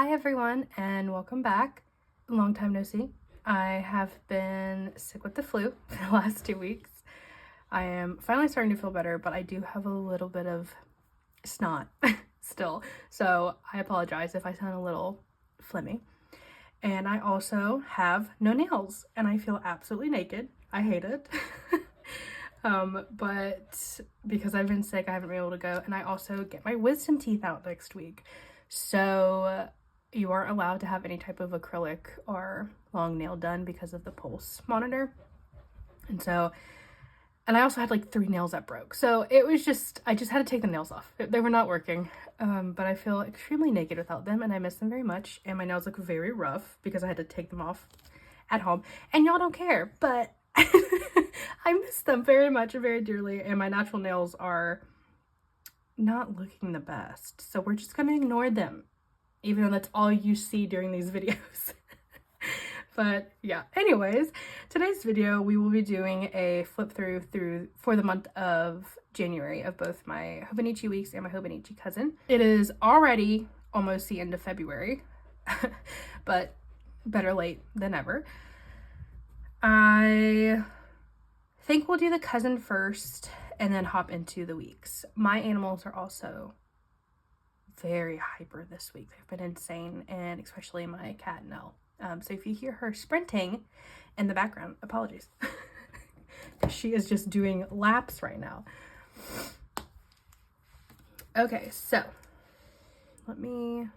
Hi everyone and welcome back. Long time no see. I have been sick with the flu for the last 2 weeks. I am finally starting to feel better, but I do have a little bit of snot still. So I apologize if I sound a little phlegmy. And I also have no nails and I feel absolutely naked. I hate it. But because I've been sick, I haven't been able to go. And I also get my wisdom teeth out next week. So you aren't allowed to have any type of acrylic or long nail done because of the pulse monitor. And I also had like 3 nails that broke. So it was just, I just had to take the nails off. They were not working. But I feel extremely naked without them and I miss them very much. And my nails look very rough because I had to take them off at home. And y'all don't care, but I miss them very much and very dearly. And my natural nails are not looking the best. So we're just gonna ignore them, even though that's all you see during these videos. But yeah, anyways, today's video we will be doing a flip through for the month of January of both my Hobonichi weeks and my Hobonichi cousin. It is already almost the end of February, but better late than never. I think we'll do the cousin first and then hop into the weeks. My animals are also very hyper this week. They've been insane, and especially my cat Nell. So if you hear her sprinting in the background, apologies. She is just doing laps right now. Okay, so let me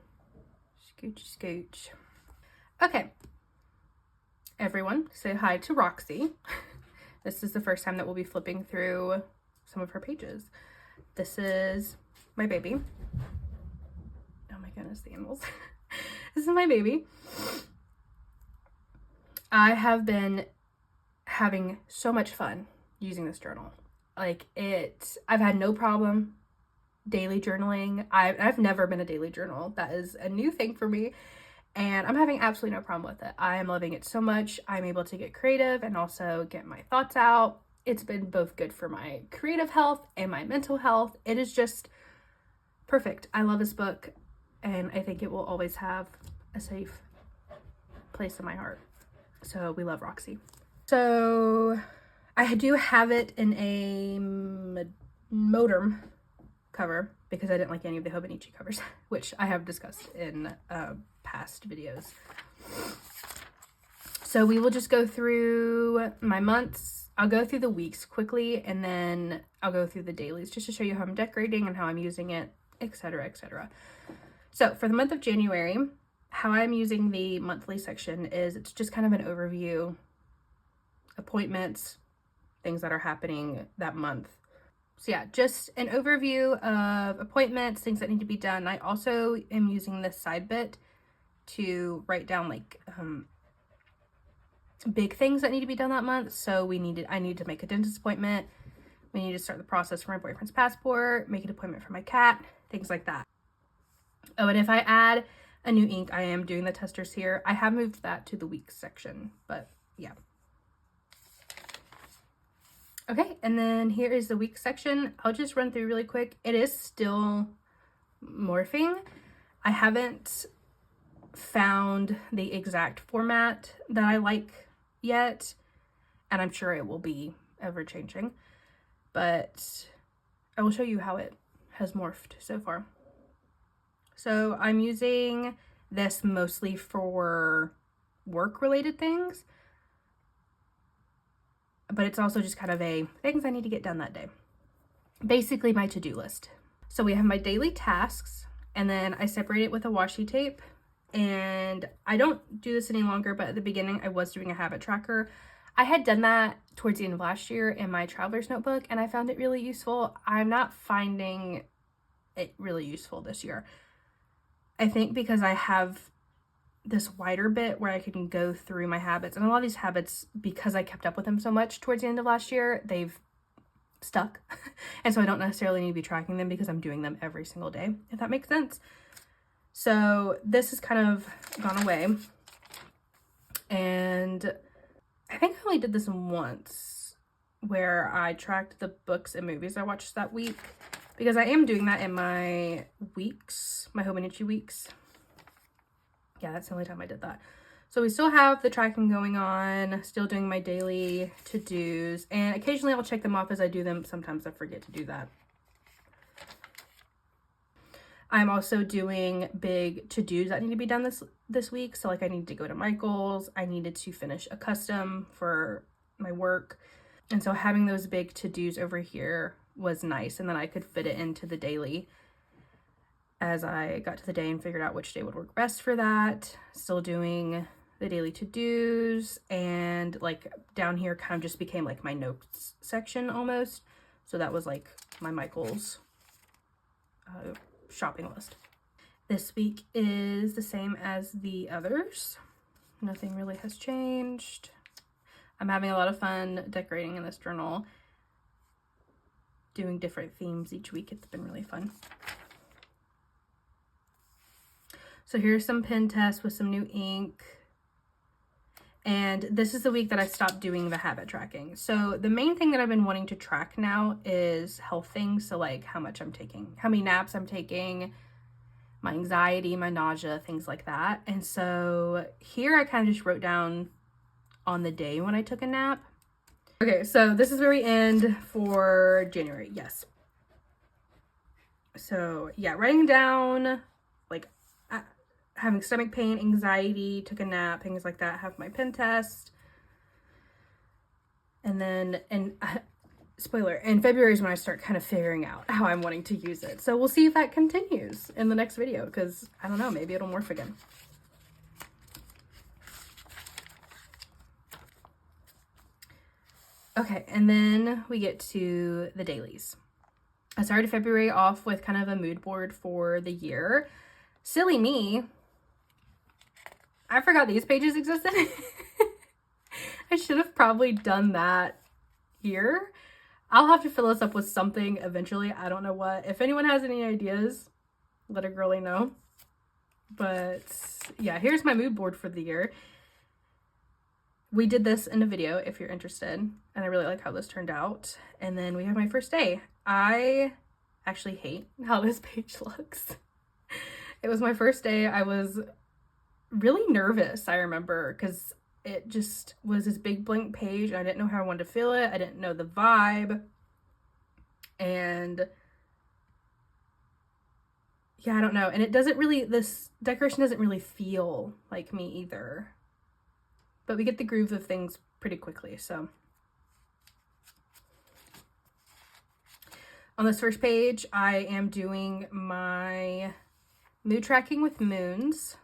scooch. Okay, everyone, say hi to Roxy. This is the first time that we'll be flipping through some of her pages. This is my baby. Oh my goodness, the animals. This is my baby. I have been having so much fun using this journal. I've had no problem daily journaling. I've never been a daily journal. That is a new thing for me. And I'm having absolutely no problem with it. I am loving it so much. I'm able to get creative and also get my thoughts out. It's been both good for my creative health and my mental health. It is just perfect. I love this book and I think it will always have a safe place in my heart. So we love Roxy. So I do have it in a modern cover because I didn't like any of the Hobonichi covers, which I have discussed in past videos. So we will just go through my months. I'll go through the weeks quickly and then I'll go through the dailies just to show you how I'm decorating and how I'm using it, etc., etc. So for the month of January, how I'm using the monthly section is it's just kind of an overview, appointments, things that are happening that month. So yeah, just an overview of appointments, things that need to be done. I also am using this side bit to write down like big things that need to be done that month. So I need to make a dentist appointment. We need to start the process for my boyfriend's passport, make an appointment for my cat, things like that. Oh, and if I add a new ink, I am doing the testers here. I have moved that to the weeks section, but yeah. Okay, and then here is the week section. I'll just run through really quick. It is still morphing. I haven't found the exact format that I like yet, and I'm sure it will be ever changing, but I will show you how it has morphed so far. So I'm using this mostly for work related things, but it's also just kind of things I need to get done that day. Basically my to-do list. So we have my daily tasks and then I separate it with a washi tape, and I don't do this any longer, but at the beginning I was doing a habit tracker. I had done that towards the end of last year in my traveler's notebook and I found it really useful. I'm not finding it really useful this year. I think because I have this wider bit where I can go through my habits, and a lot of these habits, because I kept up with them so much towards the end of last year, they've stuck. And so I don't necessarily need to be tracking them because I'm doing them every single day, if that makes sense. So this has kind of gone away. And I think I only did this once where I tracked the books and movies I watched that week, because I am doing that in my weeks, my Hobonichi weeks. Yeah, that's the only time I did that. So we still have the tracking going on, still doing my daily to-dos, and occasionally I'll check them off as I do them. Sometimes I forget to do that. I'm also doing big to-dos that need to be done this week. So like I need to go to Michael's, I needed to finish a custom for my work. And so having those big to-dos over here was nice. And then I could fit it into the daily as I got to the day and figured out which day would work best for that. Still doing the daily to-dos, and like down here kind of just became like my notes section almost. So that was like my Michael's shopping list. This week is the same as the others. Nothing really has changed. I'm having a lot of fun decorating in this journal, doing different themes each week. It's been really fun. So here's some pen tests with some new ink. And this is the week that I stopped doing the habit tracking. So the main thing that I've been wanting to track now is health things. So like how much I'm taking, how many naps I'm taking, my anxiety, my nausea, things like that. And so here I kind of just wrote down on the day when I took a nap. Okay, so this is where we end for January. Yes. So yeah, writing down like having stomach pain, anxiety, took a nap, things like that, have my pen test. And then, spoiler, in February is when I start kind of figuring out how I'm wanting to use it. So we'll see if that continues in the next video, because I don't know, maybe it'll morph again. Okay, and then we get to the dailies. I started February off with kind of a mood board for the year. Silly me, I forgot these pages existed. I should have probably done that here. I'll have to fill this up with something eventually. I don't know what. If anyone has any ideas, let a girlie know. But yeah, here's my mood board for the year. We did this in a video if you're interested, and I really like how this turned out. And then we have my first day. I actually hate how this page looks. It was my first day. I was really nervous, I remember, because it just was this big blank page. I didn't know how I wanted to feel it. I didn't know the vibe. And yeah, I don't know. And it doesn't really, this decoration doesn't really feel like me either. But we get the groove of things pretty quickly, so. On this first page, I am doing my mood tracking with moons,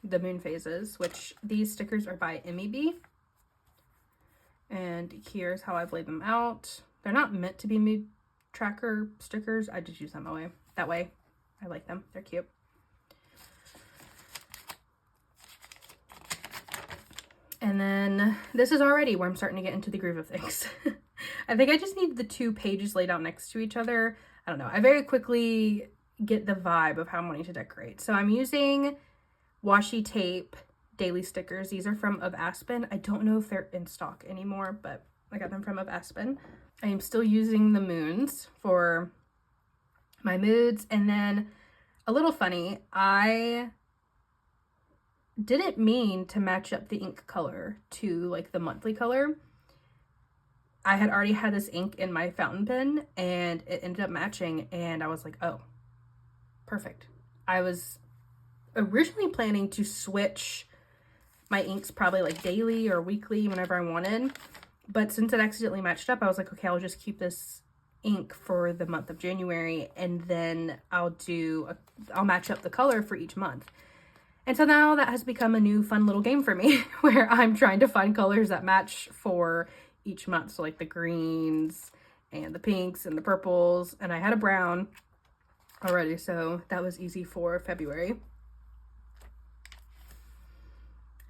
the moon phases, which these stickers are by MEB. And here's how I've laid them out. They're not meant to be mood tracker stickers. I just use them that way. I like them. They're cute. And then this is already where I'm starting to get into the groove of things. I think I just need the 2 pages laid out next to each other. I don't know. I very quickly get the vibe of how I'm wanting to decorate. So I'm using washi tape daily stickers. These are from Of Aspen. I don't know if they're in stock anymore, but I got them from Of Aspen. I am still using the moons for my moods. And then a little funny, I didn't mean to match up the ink color to like the monthly color. I had already had this ink in my fountain pen and it ended up matching, and I was like, oh, perfect. I was originally planning to switch my inks probably like daily or weekly whenever I wanted, but since it accidentally matched up, I was like, okay, I'll just keep this ink for the month of January, and then I'll match up the color for each month. And so now that has become a new fun little game for me where I'm trying to find colors that match for each month. So like the greens and the pinks and the purples, and I had a brown already, so that was easy for February.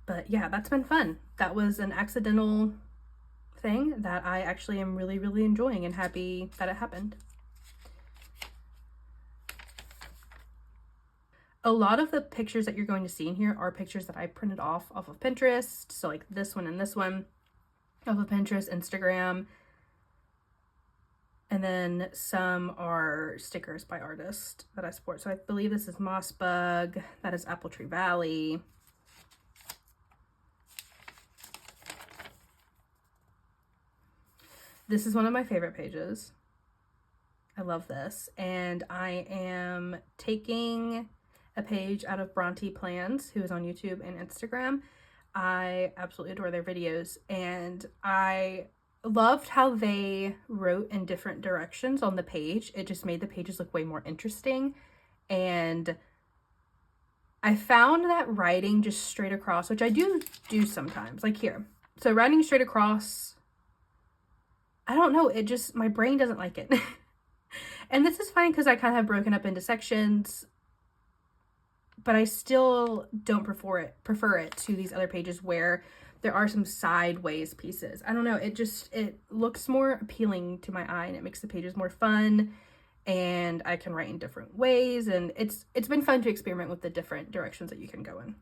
But yeah, that's been fun. That was an accidental thing that I actually am really, really enjoying and happy that it happened. A lot of the pictures that you're going to see in here are pictures that I printed off of Pinterest. So like this one and this one off of Pinterest, Instagram. And then some are stickers by artists that I support. So I believe this is Moss Bug. That is Apple Tree Valley. This is one of my favorite pages. I love this. And I am taking a page out of Bronte Plans, who is on YouTube and Instagram. I absolutely adore their videos, and I loved how they wrote in different directions on the page. It just made the pages look way more interesting. And I found that writing just straight across, which I do sometimes, like here. So writing straight across, I don't know, it just, my brain doesn't like it. And this is fine because I kind of have broken up into sections, but I still don't prefer it to these other pages where there are some sideways pieces. I don't know, it looks more appealing to my eye, and it makes the pages more fun, and I can write in different ways, and it's been fun to experiment with the different directions that you can go in.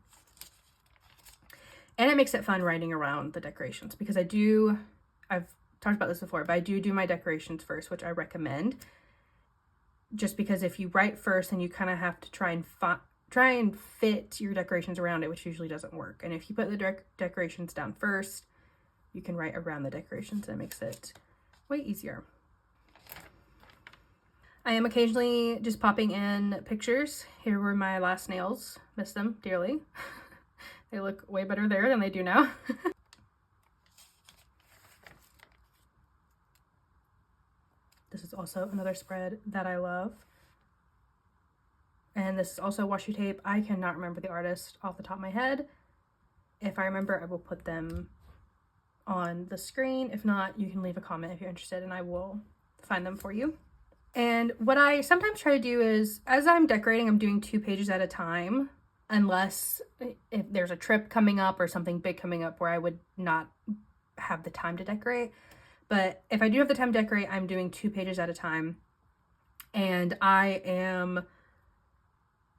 And it makes it fun writing around the decorations, because I've talked about this before, but I do my decorations first, which I recommend. Just because if you write first, then you kind of have to try and fit your decorations around it, which usually doesn't work. And if you put the decorations down first, you can write around the decorations, and it makes it way easier. I am occasionally just popping in pictures. Here were my last nails. Miss them dearly. They look way better there than they do now. This is also another spread that I love. And this is also washi tape. I cannot remember the artist off the top of my head. If I remember, I will put them on the screen. If not, you can leave a comment if you're interested, and I will find them for you. And what I sometimes try to do is, as I'm decorating, I'm doing 2 pages at a time, unless if there's a trip coming up or something big coming up where I would not have the time to decorate. But if I do have the time to decorate, I'm doing 2 pages at a time. And I am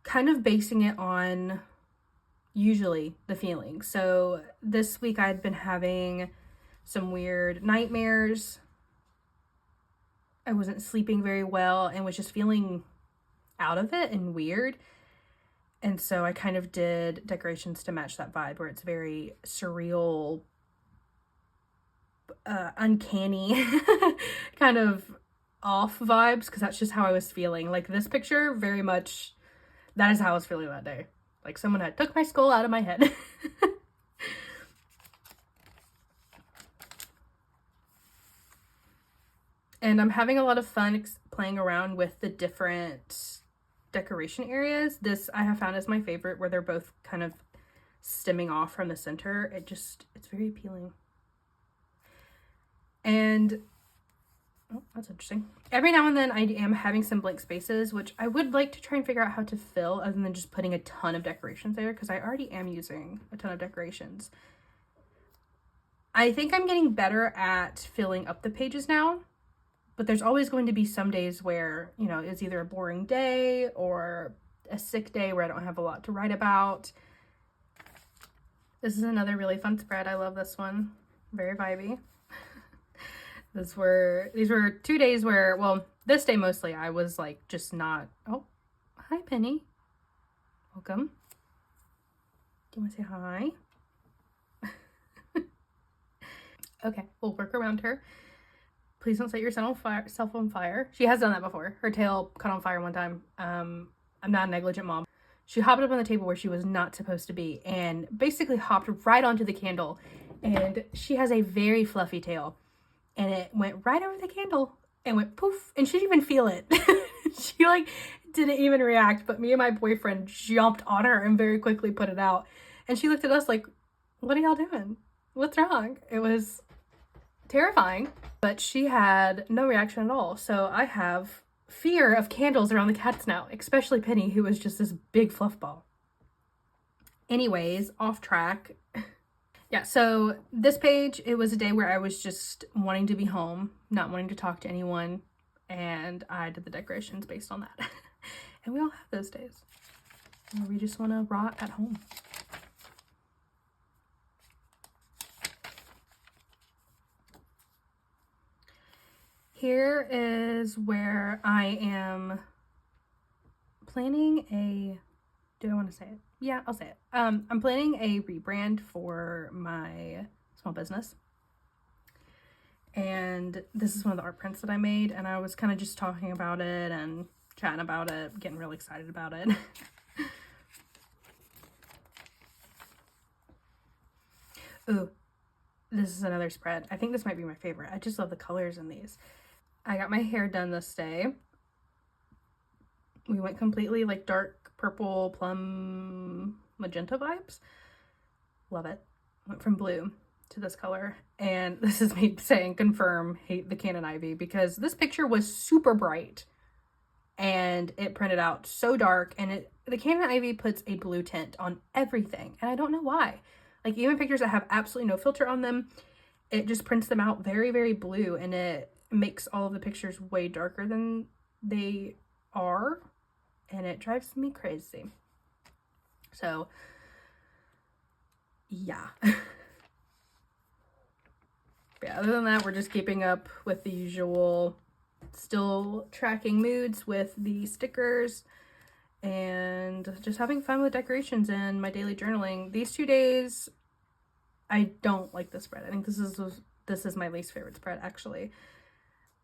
kind of basing it on usually the feeling. So this week I'd been having some weird nightmares. I wasn't sleeping very well and was just feeling out of it and weird. And so I kind of did decorations to match that vibe, where it's very surreal, uncanny, kind of off vibes, because that's just how I was feeling. Like this picture, very much, that is how I was feeling that day. Like someone had took my skull out of my head. And I'm having a lot of fun playing around with the different decoration areas. This I have found is my favorite, where they're both kind of stemming off from the center. It's very appealing. And oh, that's interesting. Every now and then I am having some blank spaces, which I would like to try and figure out how to fill, other than just putting a ton of decorations there, because I already am using a ton of decorations. I think I'm getting better at filling up the pages now, but there's always going to be some days where, you know, it's either a boring day or a sick day where I don't have a lot to write about. This is another really fun spread. I love this one. Very vibey. These were 2 days where, well, this day mostly, I was like just not, oh, hi Penny. Welcome. Do you want to say hi? Okay, we'll work around her. Please don't set yourself on fire. She has done that before. Her tail caught on fire one time. I'm not a negligent mom. She hopped up on the table where she was not supposed to be and basically hopped right onto the candle. And she has a very fluffy tail. And it went right over the candle and went poof. And she didn't even feel it. She like didn't even react. But me and my boyfriend jumped on her and very quickly put it out. And she looked at us like, what are y'all doing? What's wrong? It was terrifying. But she had no reaction at all. So I have fear of candles around the cats now, especially Penny, who was just this big fluff ball. Anyways, off track. Yeah, so this page, it was a day where I was just wanting to be home, not wanting to talk to anyone, and I did the decorations based on that. And we all have those days where we just want to rot at home. Here is where I am planning a, do I want to say it? Yeah, I'll say it. I'm planning a rebrand for my small business. And this is one of the art prints that I made, and I was kind of just talking about it and chatting about it, getting really excited about it. Ooh, this is another spread. I think this might be my favorite. I just love the colors in these. I got my hair done this day. We went completely like dark purple, plum, magenta vibes. Love it. Went from blue to this color. And this is me saying confirm, hate the Canon Ivy, because this picture was super bright and it printed out so dark, and the Canon Ivy puts a blue tint on everything, and I don't know why. Like, even pictures that have absolutely no filter on them, it just prints them out very, very blue, and it makes all of the pictures way darker than they are, and it drives me crazy. So yeah. Yeah, other than that, we're just keeping up with the usual, still tracking moods with the stickers, and just having fun with decorations and my daily journaling. These 2 days, I don't like the spread. I think this is my least favorite spread, actually.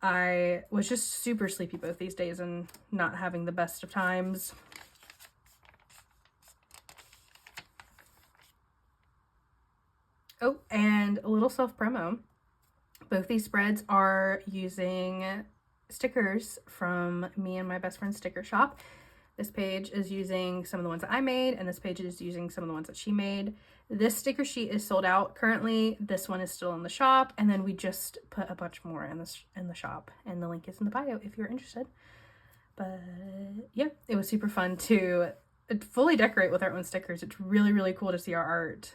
I was just super sleepy both these days and not having the best of times. Oh, and a little self-promo. Both these spreads are using stickers from me and my best friend's sticker shop. This page is using some of the ones that I made, and this page is using some of the ones that she made. This sticker sheet is sold out currently. This one is still in the shop, and then we just put a bunch more in the shop, and the link is in the bio if you're interested. But yeah, it was super fun to fully decorate with our own stickers. It's really, really cool to see our art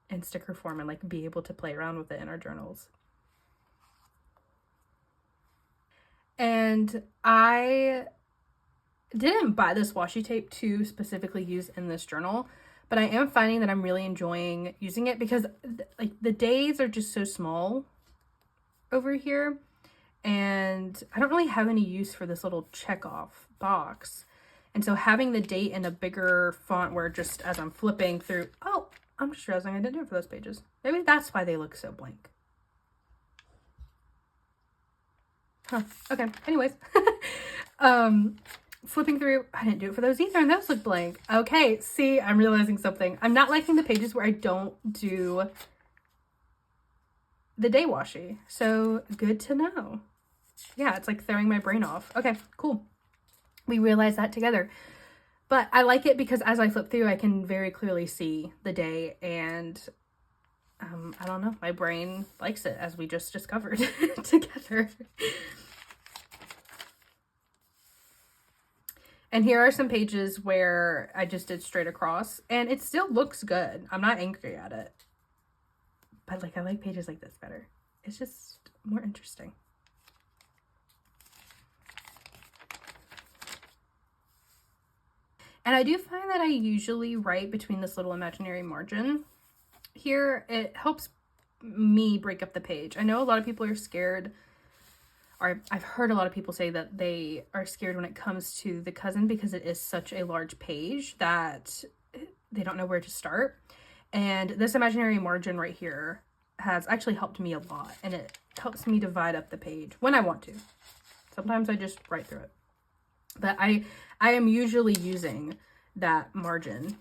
in sticker form and like be able to play around with it in our journals. And I didn't buy this washi tape to specifically use in this journal, but I am finding that I'm really enjoying using it because like the days are just so small over here, and I don't really have any use for this little check off box. And so having the date in a bigger font where just as I'm flipping through, oh, I'm just realizing I didn't do it for those pages. Maybe that's why they look so blank. Huh. Okay. Anyways. Flipping through, I didn't do it for those either, and those look blank. Okay, see, I'm realizing something. I'm not liking the pages where I don't do the day washi. So good to know. Yeah, it's like throwing my brain off. Okay, cool. We realized that together. But I like it because as I flip through, I can very clearly see the day, and I don't know, my brain likes it, as we just discovered together. And here are some pages where I just did straight across, and it still looks good. I'm not angry at it. But like, I like pages like this better. It's just more interesting. And I do find that I usually write between this little imaginary margin. Here, it helps me break up the page. I know a lot of people are scared, or I've heard a lot of people say that they are scared when it comes to the cousin because it is such a large page that they don't know where to start. And this imaginary margin right here has actually helped me a lot, and it helps me divide up the page when I want to. Sometimes I just write through it. But I am usually using that margin,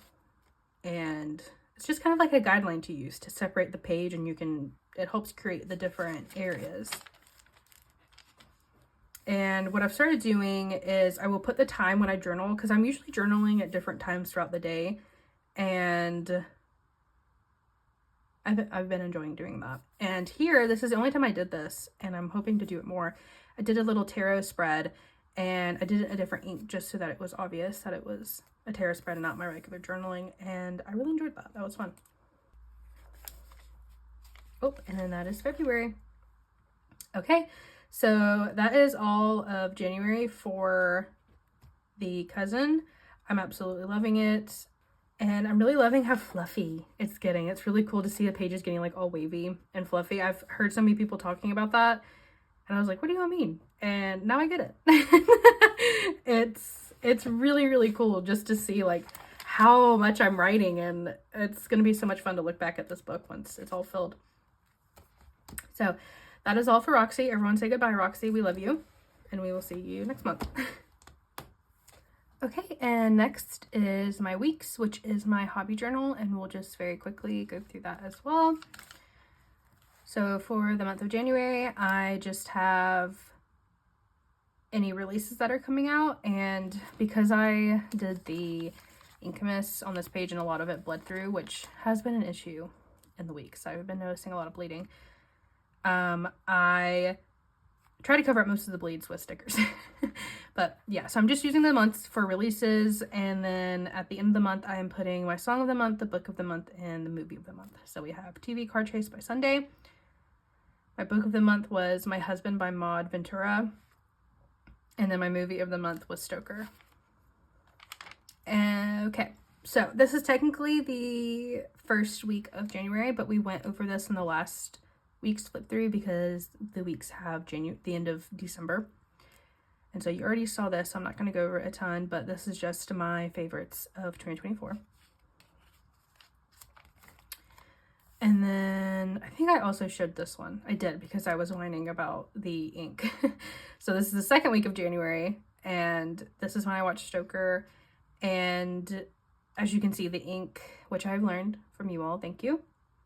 and it's just kind of like a guideline to use to separate the page, and it helps create the different areas. And what I've started doing is I will put the time when I journal, because I'm usually journaling at different times throughout the day, and I've been enjoying doing that. And here, this is the only time I did this, and I'm hoping to do it more. I did a little tarot spread, and I did it in a different ink just so that it was obvious that it was a tarot spread and not my regular journaling, and I really enjoyed that. That was fun. Oh, and then that is February. Okay, so that is all of January for the cousin. I'm absolutely loving it, and I'm really loving how fluffy it's getting. It's really cool to see the pages getting like all wavy and fluffy. I've heard so many people talking about that, And I was like, what do you mean? And now I get it. It's really, really cool just to see like how much I'm writing, and it's going to be so much fun to look back at this book once it's all filled. So that is all for Roxy. Everyone say goodbye, Roxy. We love you, and we will see you next month. Okay, and next is my weeks, which is my hobby journal, and we'll just very quickly go through that as well. So for the month of January, I just have any releases that are coming out, and because I did the ink miss on this page and a lot of it bled through, which has been an issue in the weeks. I've been noticing a lot of bleeding. I try to cover up most of the bleeds with stickers. But yeah, so I'm just using the months for releases, and then at the end of the month, I am putting my song of the month, the book of the month, and the movie of the month. So we have TV Car Chase by Sunday. My book of the month was My Husband by Maud Ventura. And then my movie of the month was Stoker. Okay, so this is technically the first week of January, but we went over this in the last week's flip through because the weeks have the end of December. And so you already saw this, so I'm not going to go over it a ton, but this is just my favorites of 2024. And then I think I also showed this one. I did, because I was whining about the ink. So this is the second week of January, and this is when I watched Stoker. And as you can see, the ink, which I've learned from you all, thank you,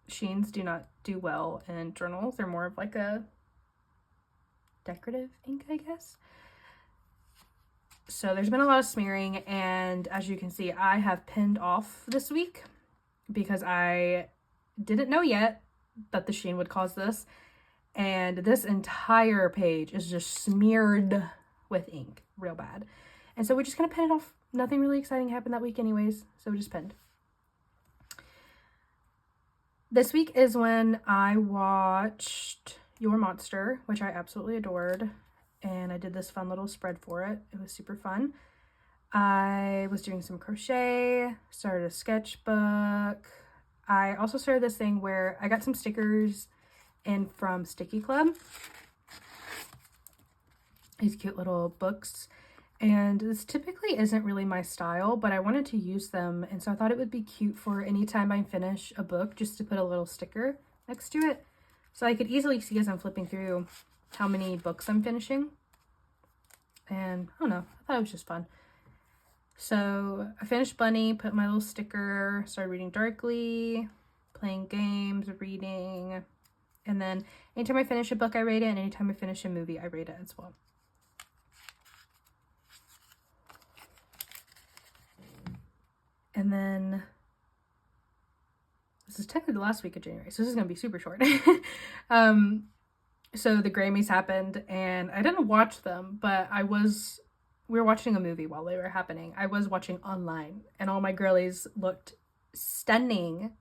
sheens do not do well in journals. They're more of like a decorative ink, I guess. So there's been a lot of smearing, and as you can see, I have pinned off this week because I didn't know yet that the sheen would cause this, and this entire page is just smeared with ink real bad. And so we're just gonna pin it off. Nothing really exciting happened that week anyways, so we just pinned. This week is when I watched Your Monster, which I absolutely adored, and I did this fun little spread for it. It was super fun. I was doing some crochet, started a sketchbook. I also started this thing where I got some stickers in from Sticky Club. These cute little books. And this typically isn't really my style, but I wanted to use them. And so I thought it would be cute for any time I finish a book just to put a little sticker next to it. So I could easily see as I'm flipping through how many books I'm finishing. And I don't know, I thought it was just fun. So I finished Bunny, put my little sticker, started reading Darkly, playing games, reading. And then anytime I finish a book, I rate it. And anytime I finish a movie, I rate it as well. And then this is technically the last week of January, so this is going to be super short. So the Grammys happened, and I didn't watch them, but we were watching a movie while they were happening. I was watching online, and all my girlies looked stunning.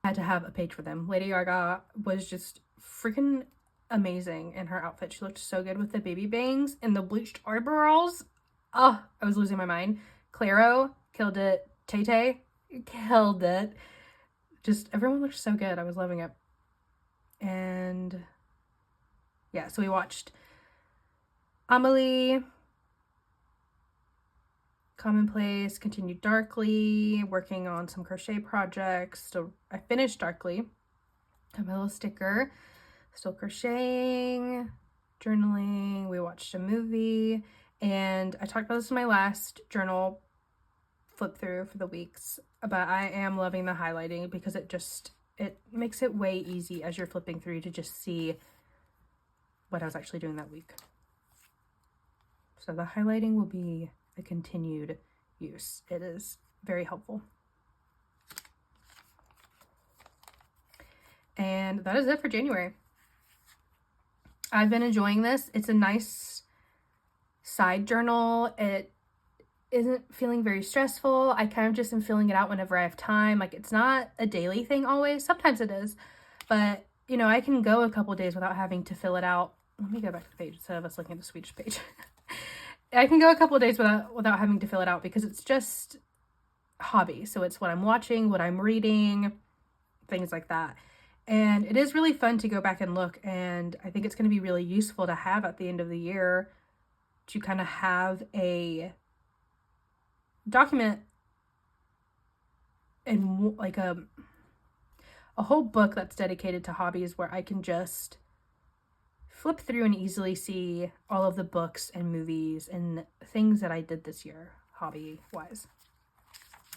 I had to have a page for them. Lady Gaga was just freaking amazing in her outfit. She looked so good with the baby bangs and the bleached eyebrows. Oh, I was losing my mind. Clairo killed it. Tay-Tay killed it. Just everyone looked so good. I was loving it. And yeah, so we watched Amelie, Commonplace, continued Darkly, working on some crochet projects. So I finished Darkly. Got my little sticker. Still crocheting, journaling. We watched a movie, and I talked about this in my last journal flip through for the weeks, but I am loving the highlighting because it makes it way easy as you're flipping through to just see what I was actually doing that week. So the highlighting will be a continued use. It is very helpful. And that is it for January. I've been enjoying this. It's a nice side journal. It isn't feeling very stressful. I kind of just am filling it out whenever I have time. Like, it's not a daily thing always. Sometimes it is, but you know, I can go a couple days without having to fill it out. Let me go back to the page instead of us looking at the Swedish page. I can go a couple of days without having to fill it out because it's just hobby. So it's what I'm watching, what I'm reading, things like that. And it is really fun to go back and look, and I think it's going to be really useful to have at the end of the year to kind of have a document and like a whole book that's dedicated to hobbies where I can just flip through and easily see all of the books and movies and things that I did this year, hobby wise.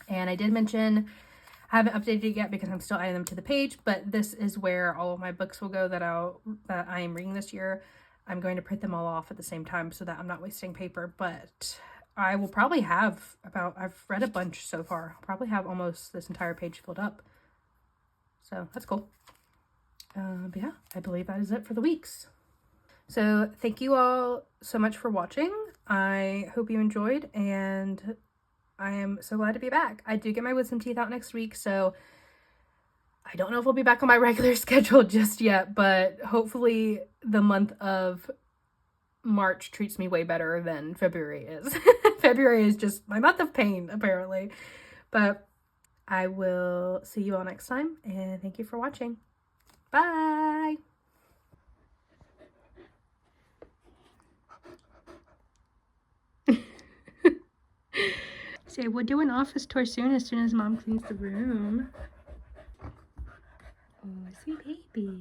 And I did mention I haven't updated it yet because I'm still adding them to the page, but this is where all of my books will go that I am reading this year. I'm going to print them all off at the same time so that I'm not wasting paper, but I will probably have I've read a bunch so far. I'll probably have almost this entire page filled up. So that's cool. But yeah, I believe that is it for the weeks. So thank you all so much for watching. I hope you enjoyed, and I am so glad to be back. I do get my wisdom teeth out next week, so I don't know if I'll be back on my regular schedule just yet, but hopefully the month of March treats me way better than February is. February is just my month of pain, apparently. But I will see you all next time, and thank you for watching. Bye! Say, we'll do an office tour soon as Mom cleans the room. Oh, sweet baby.